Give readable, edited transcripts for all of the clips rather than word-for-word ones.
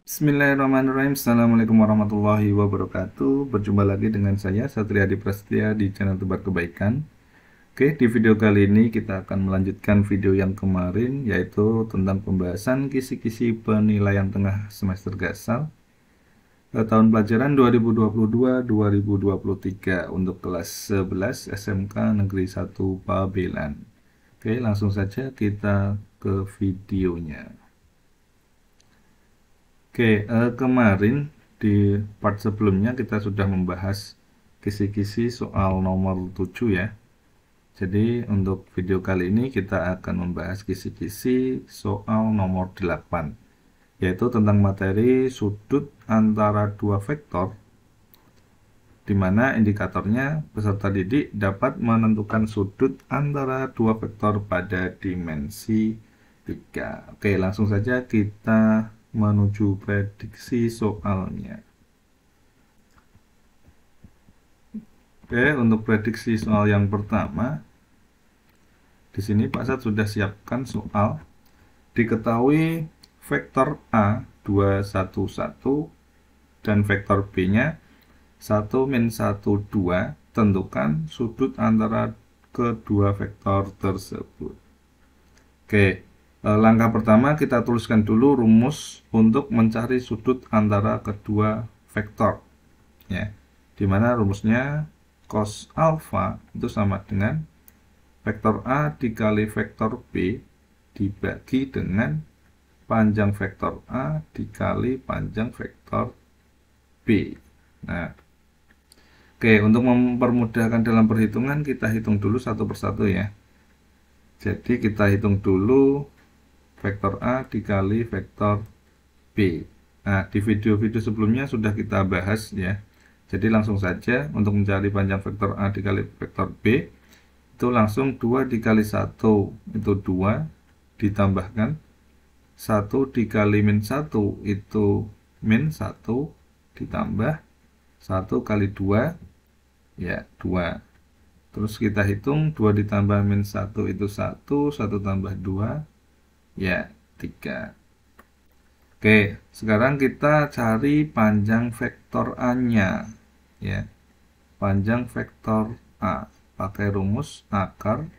Bismillahirrahmanirrahim. Assalamualaikum warahmatullahi wabarakatuh. Berjumpa lagi dengan saya Satriadi Prasetya di channel Tebar Kebaikan. Oke, di video kali ini kita akan melanjutkan video yang kemarin, yaitu tentang pembahasan kisi-kisi penilaian tengah semester Gasal tahun pelajaran 2022-2023 untuk kelas 11 SMK Negeri 1 Pabelan. Oke, langsung saja kita ke videonya. Oke, kemarin di part sebelumnya kita sudah membahas kisi-kisi soal nomor 7 ya. Jadi untuk video kali ini kita akan membahas kisi-kisi soal nomor 8, yaitu tentang materi sudut antara dua vektor, di mana indikatornya peserta didik dapat menentukan sudut antara dua vektor pada dimensi 3. Oke, langsung saja kita menuju prediksi soalnya. Oke, untuk prediksi soal yang pertama, di sini Pak Sat sudah siapkan soal. Diketahui vektor A 211 dan vektor B-nya 1 min 1 2, tentukan sudut antara kedua vektor tersebut. Oke, langkah pertama kita tuliskan dulu rumus untuk mencari sudut antara kedua vektor, ya. Dimana rumusnya cos alfa itu sama dengan vektor A dikali vektor B dibagi dengan panjang vektor A dikali panjang vektor B. Nah, oke, untuk mempermudahkan dalam perhitungan kita hitung dulu satu persatu ya. Jadi kita hitung dulu vektor A dikali vektor B. Nah, di video-video sebelumnya sudah kita bahas ya. Jadi langsung saja untuk mencari panjang vektor A dikali vektor B, itu langsung 2 dikali 1 itu 2, ditambahkan 1 dikali min 1 itu min 1, ditambah 1 kali 2, ya 2. Terus kita hitung 2 ditambah min 1 itu 1, 1 tambah 2, ya 3. Oke, sekarang kita cari panjang vektor A-nya, ya. Panjang vektor A pakai rumus akar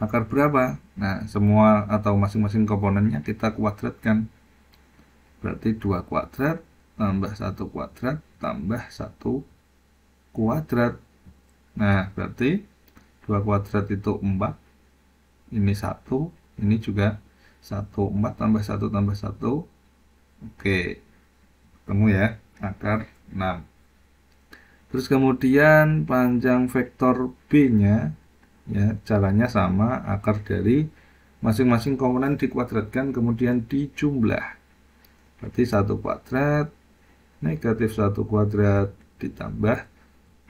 berapa? Nah, semua atau masing-masing komponennya kita kuadratkan. Berarti 2 kuadrat tambah 1 kuadrat tambah 1 kuadrat. Nah, berarti 2 kuadrat itu 4. Ini 1, ini juga 1, 4 tambah 1 tambah 1. Oke, ketemu ya, akar 6. Terus kemudian panjang vektor B-nya, ya, caranya sama, akar dari masing-masing komponen dikuadratkan kemudian dijumlah. Berarti 1 kuadrat negatif 1 kuadrat ditambah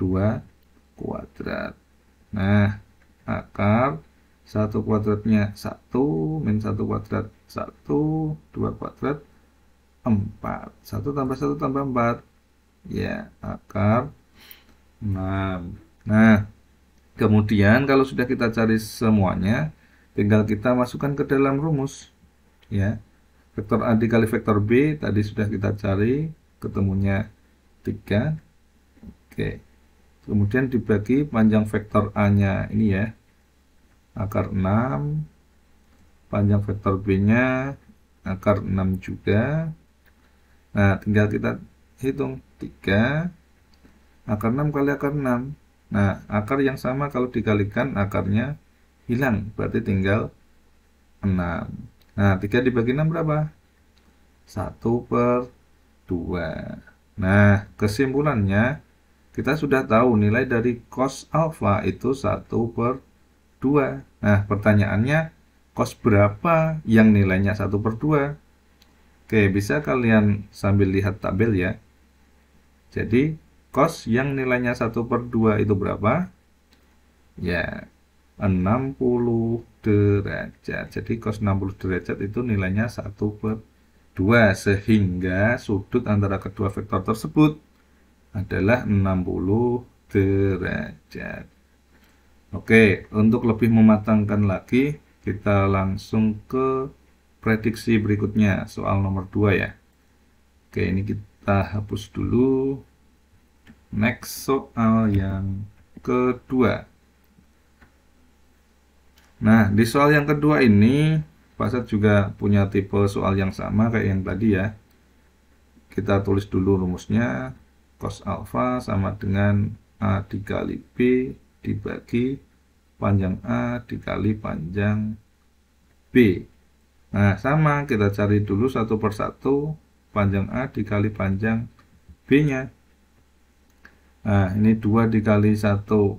2 kuadrat. Nah, akar 1 kuadratnya 1, min 1 kuadrat 1, 2 kuadrat 4. 1 tambah 1 tambah 4. Ya, akar 6. Nah, kemudian kalau sudah kita cari semuanya, tinggal kita masukkan ke dalam rumus. Ya, vektor A dikali vektor B tadi sudah kita cari, ketemunya 3. Oke. Kemudian dibagi panjang vektor A-nya ini ya, akar 6, panjang vektor B-nya akar 6 juga. Nah, tinggal kita hitung 3, akar 6 kali akar 6. Nah, akar yang sama kalau dikalikan akarnya hilang, berarti tinggal 6. Nah, 3 dibagi 6 berapa? 1/2. Nah, kesimpulannya kita sudah tahu nilai dari cos alfa itu 1/2. Nah, pertanyaannya cos berapa yang nilainya 1/2? Oke, bisa kalian sambil lihat tabel ya. Jadi, cos yang nilainya 1/2 itu berapa? Ya, 60 derajat. Jadi, cos 60 derajat itu nilainya 1/2. Sehingga sudut antara kedua vektor tersebut adalah 60 derajat. Oke, untuk lebih mematangkan lagi, kita langsung ke prediksi berikutnya, soal nomor 2 ya. Oke, ini kita hapus dulu. Next, soal yang kedua. Nah, di soal yang kedua ini, Pak juga punya tipe soal yang sama kayak yang tadi ya. Kita tulis dulu rumusnya. Cos alfa sama dengan A dikali B dibagi panjang A dikali panjang B. Nah, sama, kita cari dulu satu persatu panjang A dikali panjang B-nya. Nah, ini 2 dikali 1, 2.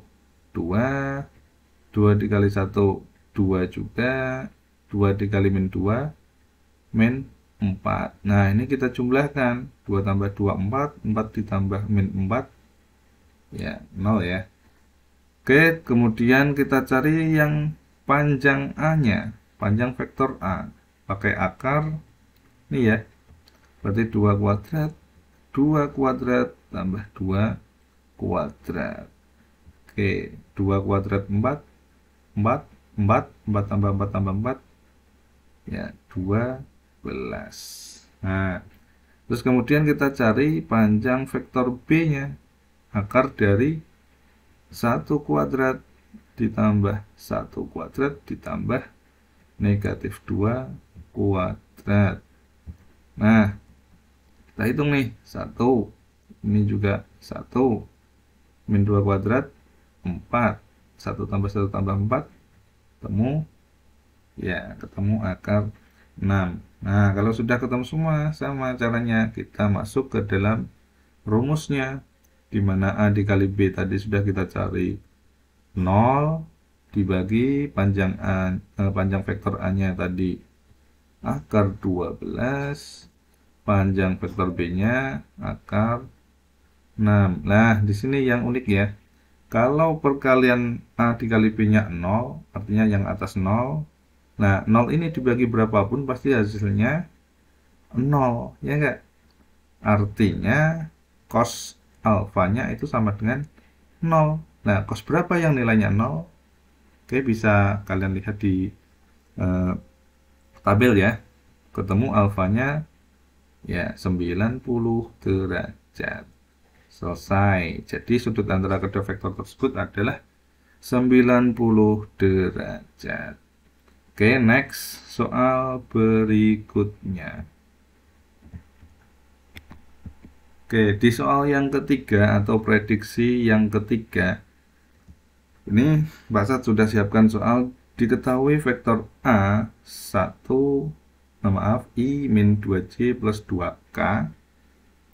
2 dikali 1, 2 juga. 2 dikali min 2, min 4. Nah, ini kita jumlahkan. 2 tambah 2, 4. 4 ditambah min 4. Ya, 0 ya. Oke, kemudian kita cari yang panjang A-nya. Panjang vektor A. Pakai akar. Ini ya. Berarti 2 kuadrat. 2 kuadrat tambah 2 kuadrat. Oke, 2 kuadrat 4. 4. 4. 4 tambah 4 tambah 4. Ya, 12. Nah, terus kemudian kita cari panjang vektor B-nya. Akar dari 1 kuadrat ditambah 1 kuadrat ditambah negatif 2 kuadrat. Nah, kita hitung nih. 1. Ini juga 1. Min 2 kuadrat 4. 1 tambah 1 tambah 4. Ketemu. Ya, ketemu akar 6. Nah, kalau sudah ketemu semua, sama caranya kita masuk ke dalam rumusnya, di mana A dikali B tadi sudah kita cari 0 dibagi panjang panjang vektor A-nya tadi akar 12, panjang vektor B-nya akar 6. Nah, di sini yang unik ya. Kalau perkalian A dikali B-nya 0, artinya yang atas 0. Nah, 0 ini dibagi berapapun pasti hasilnya 0, ya enggak? Artinya cos alfanya itu sama dengan 0. Nah, cos berapa yang nilainya 0? Oke, bisa kalian lihat di tabel ya. Ketemu alfanya ya 90 derajat. Selesai. Jadi sudut antara kedua vektor tersebut adalah 90 derajat. Oke, next, soal berikutnya. Oke, di soal yang ketiga atau prediksi yang ketiga, ini Mbak Sat sudah siapkan soal. Diketahui vektor A 1, maaf, I min 2J plus 2K.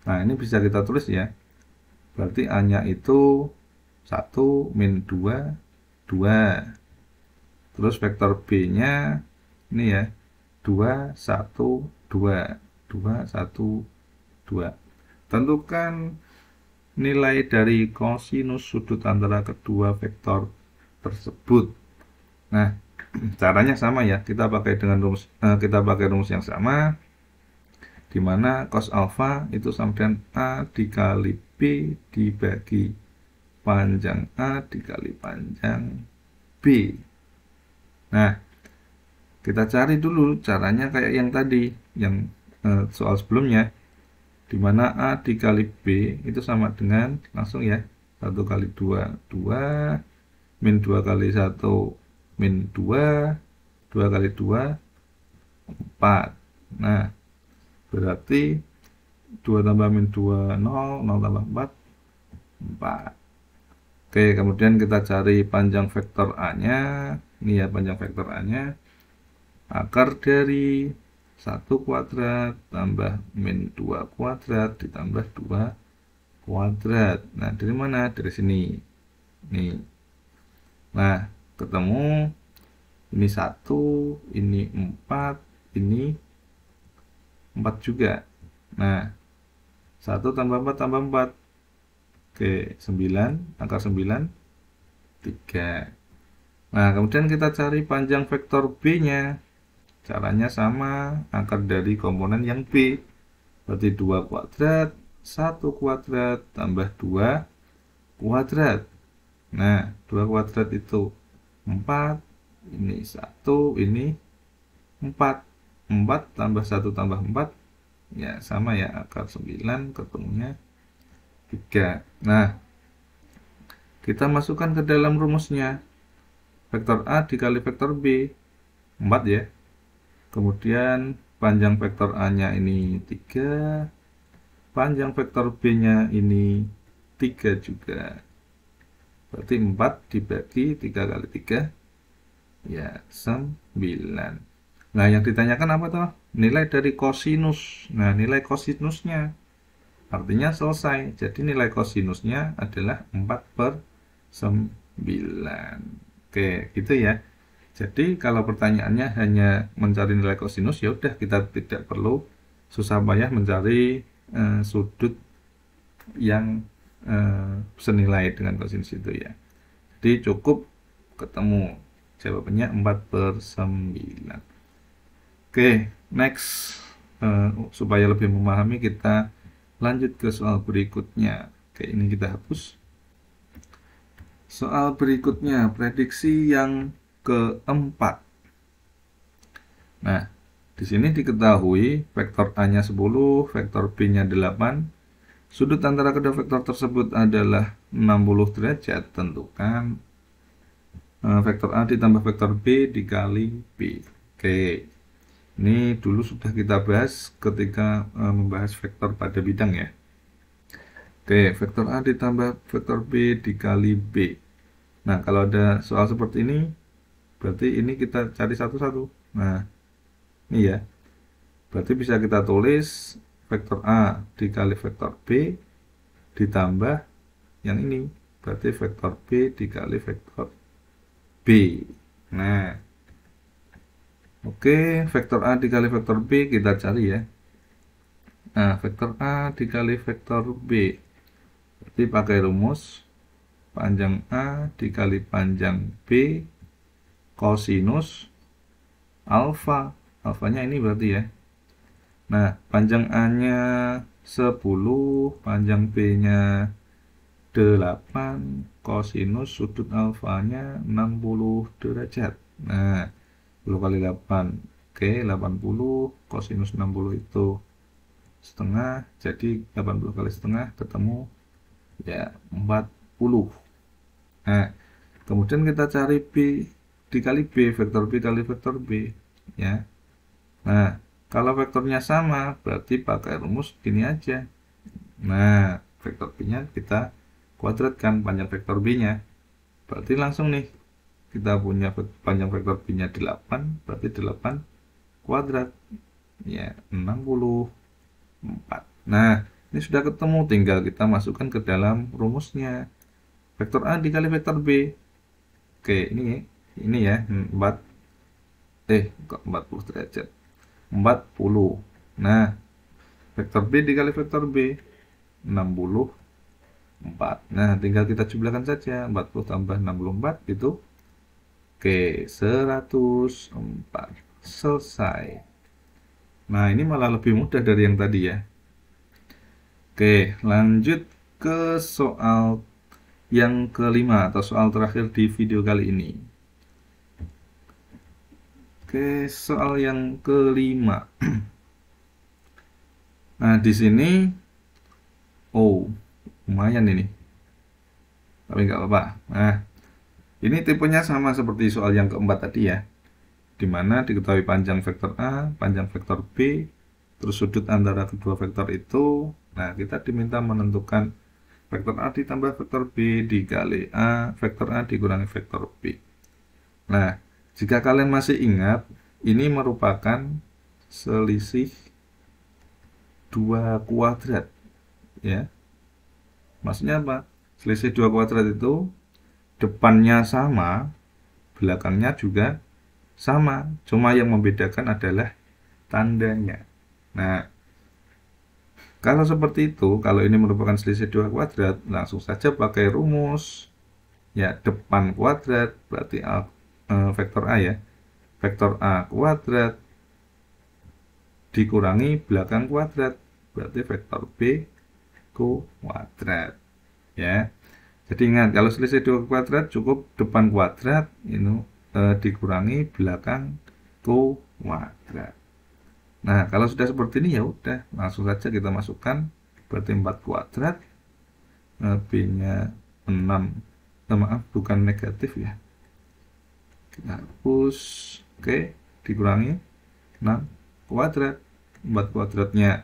Nah, ini bisa kita tulis ya. Berarti A-nya itu 1 min 2, 2. Terus vektor B-nya ini ya, 2, 1, 2. 2, 1, 2. Tentukan nilai dari kosinus sudut antara kedua vektor tersebut. Nah, caranya sama ya. Kita pakai rumus yang sama, di mana cos alfa itu sama dengan A dikali B dibagi panjang A dikali panjang B. Nah, kita cari dulu caranya kayak yang tadi, yang soal sebelumnya, di mana A dikali B itu sama dengan, langsung ya, 1 kali 2, 2, min 2 kali 1, min 2, 2 kali 2, 4. Nah, berarti 2 tambah min 2, 0, 0 tambah 4, 4. Oke, kemudian kita cari panjang vektor A-nya. Ini ya panjang vektor A-nya. Akar dari 1 kuadrat tambah min 2 kuadrat ditambah 2 kuadrat. Nah, dari mana? Dari sini. Nih. Nah, ketemu ini 1, ini 4, ini 4 juga. Nah, 1 tambah 4 tambah 4. Oke, 9, akar 9, 3. Nah, kemudian kita cari panjang vektor B-nya. Caranya sama, akar dari komponen yang B. Berarti 2 kuadrat, 1 kuadrat, tambah 2 kuadrat. Nah, 2 kuadrat itu 4, ini 1, ini 4. 4 tambah 1 tambah 4 ya sama ya, akar 9 ketemunya 3. Nah, kita masukkan ke dalam rumusnya. Vektor A dikali vektor B 4 ya. Kemudian panjang vektor A-nya ini 3, panjang vektor B-nya ini 3 juga. Berarti 4 dibagi 3 kali 3 ya 9. Nah, yang ditanyakan apa tuh? Nilai dari kosinus. Nah, nilai kosinusnya artinya selesai. Jadi nilai kosinusnya adalah 4/9. Oke, gitu ya. Jadi kalau pertanyaannya hanya mencari nilai kosinus, ya udah kita tidak perlu susah payah mencari sudut yang senilai dengan kosinus itu ya. Jadi cukup ketemu jawabannya 4/9. Oke, next. Supaya lebih memahami, kita lanjut ke soal berikutnya. Oke, ini kita hapus. Soal berikutnya, prediksi yang keempat. Nah, di sini diketahui vektor A-nya 10, vektor B-nya 8. Sudut antara kedua vektor tersebut adalah 60 derajat. Tentukan vektor A ditambah vektor B dikali B. Oke. Ini dulu sudah kita bahas ketika membahas vektor pada bidang ya. Oke, vektor A ditambah vektor B dikali B. Nah, kalau ada soal seperti ini, berarti ini kita cari satu-satu. Nah, ini ya. Berarti bisa kita tulis vektor A dikali vektor B ditambah yang ini. Berarti vektor B dikali vektor B. Nah, oke, vektor A dikali vektor B kita cari ya. Nah, vektor A dikali vektor B. Berarti pakai rumus panjang A dikali panjang B kosinus alfa. Alfanya ini berarti ya. Nah, panjang A-nya 10, panjang B-nya 8, kosinus sudut alfanya 60 derajat. Nah, 10 kali 8, oke, 80, kosinus 60 itu setengah, jadi 80 kali setengah ketemu ya 40. Nah, kemudian kita cari B dikali B, vektor B kali vektor B ya. Nah, kalau vektornya sama berarti pakai rumus gini aja. Nah, vektor B-nya kita kuadratkan panjang vektor B-nya. Berarti langsung nih kita punya panjang vektor B-nya 8, berarti 8 kuadrat ya 64. Nah, ini sudah ketemu, tinggal kita masukkan ke dalam rumusnya. Vektor A dikali vektor B. Oke, ini ya 40 derajat. 40. Nah, vektor B dikali vektor B 64. Nah, tinggal kita jumlahkan saja. 40 tambah 64 itu oke, 104. Selesai. Nah, ini malah lebih mudah dari yang tadi ya. Oke, lanjut ke soal yang kelima atau soal terakhir di video kali ini. Oke, soal yang kelima. Nah, di sini lumayan ini. Tapi nggak apa-apa. Nah, ini tipenya sama seperti soal yang keempat tadi ya. Dimana diketahui panjang vektor A, panjang vektor B, terus sudut antara kedua vektor itu. Nah, kita diminta menentukan vektor A ditambah vektor B dikali A, vektor A dikurangi vektor B. Nah, jika kalian masih ingat, ini merupakan selisih 2 kuadrat ya. Maksudnya apa? Selisih 2 kuadrat itu depannya sama, belakangnya juga sama, cuma yang membedakan adalah tandanya. Nah, kalau seperti itu, kalau ini merupakan selisih 2 kuadrat, langsung saja pakai rumus ya, depan kuadrat berarti vektor A ya, vektor A kuadrat dikurangi belakang kuadrat berarti vektor B kuadrat ya. Jadi ingat, kalau selisih 2 kuadrat cukup depan kuadrat ini dikurangi belakang kuadrat. Nah, kalau sudah seperti ini ya udah, langsung saja kita masukkan berarti 4 kuadrat, B-nya 6. Maaf, bukan negatif ya. Kita hapus. Oke, dikurangi 6 kuadrat. 4 kuadratnya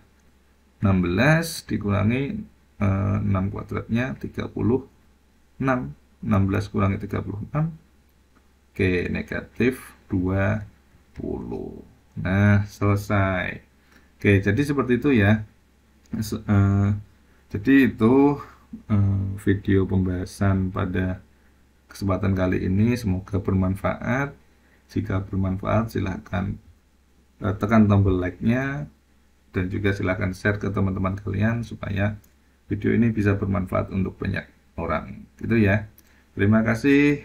16 dikurangi 6 kuadratnya 36. 16 kurangi 36. Oke, negatif 20. Nah, selesai. Oke, jadi seperti itu ya. Jadi itu video pembahasan pada kesempatan kali ini. Semoga bermanfaat. Jika bermanfaat, silahkan tekan tombol like-nya dan juga silahkan share ke teman-teman kalian supaya video ini bisa bermanfaat untuk banyak orang. Gitu ya. Terima kasih.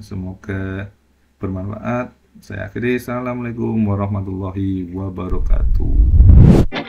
Semoga bermanfaat. Saya akhiri. Assalamualaikum warahmatullahi wabarakatuh.